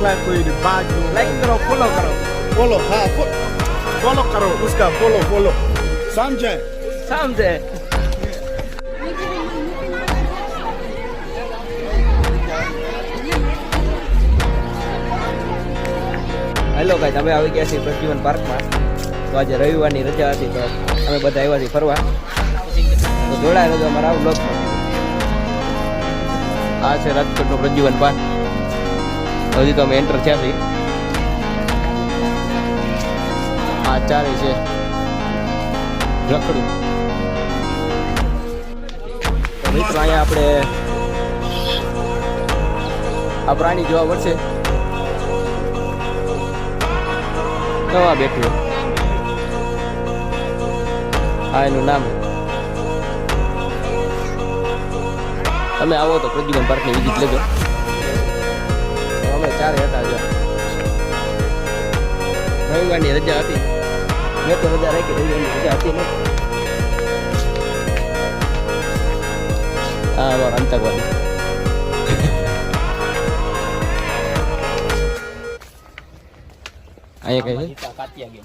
like कोई बाज like करो फॉलो करो फॉलो हाँ फॉलो करो उसका फॉलो समझे समझे હેલો ગાઈસ અમે આવી ગયા છીએ પ્રજીવન પાર્કમાં તો આજે રવિવારની રજા હતી તો અમે બધા આવ્યા છીએ ફરવા તો જોડાયેલો છો અમારા બ્લોગમાં આ છે રાજકોટનો પ્રજીવન પાર્ક હજી તો અમે એન્ટર થયા છીએ આ ચારે છે રખડું તો મિત્રો અહીંયા આપણે આ પ્રાણી જોવા મળશે નવા બેઠું આ એનું નામ તમે આવો તો પ્રજીવન પાર્કની વિઝિટ લેજો અમે ચારે હતા જો રવિવારની રજા હતી મેં તો રજા રાખી રવિવારની રજા હતી ને હા અમારો અંતકવાદી અહીંયા કઈ છે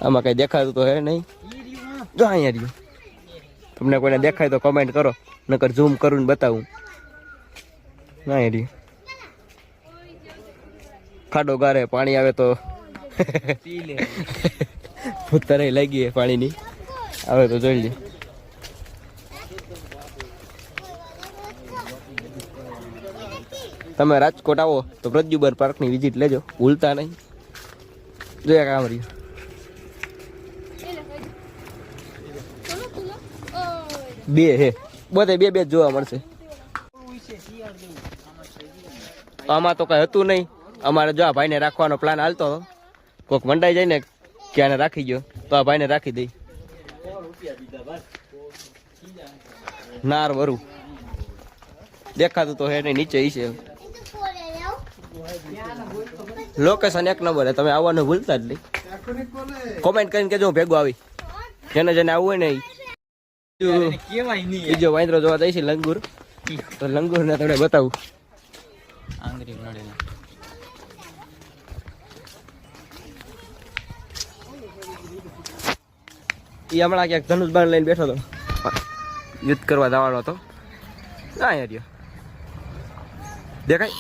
આમાં કઈ દેખાતું તો હે નહીં જો અહીંયા રહ્યું તમને કોઈને દેખાય તો કમેન્ટ કરો નકર ઝૂમ કરું બતાવું ના રહ્યું ખાડો ગારે પાણી આવે તો ઉત્તરે લાગી પાણીની આવે તો જોઈ લે તમે રાજકોટ આવો તો પ્રજ્યુબન પાર્કની વિઝિટ લેજો ભૂલતા નહીં જોયા કામ રહ્યું બે હે બધે બે બે જોવા મળશે આમાં તો કઈ હતું નહીં અમારે જો આ ભાઈને રાખવાનો પ્લાન હાલતો હતો કોઈક મંડાઈ જાય ને કે આને રાખી ગયો તો આ ભાઈને રાખી દઈ નાર વરું દેખાતું તો હે નહીં નીચે છે લોકેશન એક નંબર હે તમે આવવાનું ભૂલતા જ નહીં કોમેન્ટ કરીને કેજો હું ભેગો આવી જેને જેને આવવું હોય ને બીજો વાંદરો જોવા જાય છે લંગુર તો લંગુર ને તમને બતાવું એ હમણાં ક્યાંક ધનુષ બાણ લઈને બેઠો હતો યુદ્ધ કરવા જવાનો હતો ના યાર દેખાય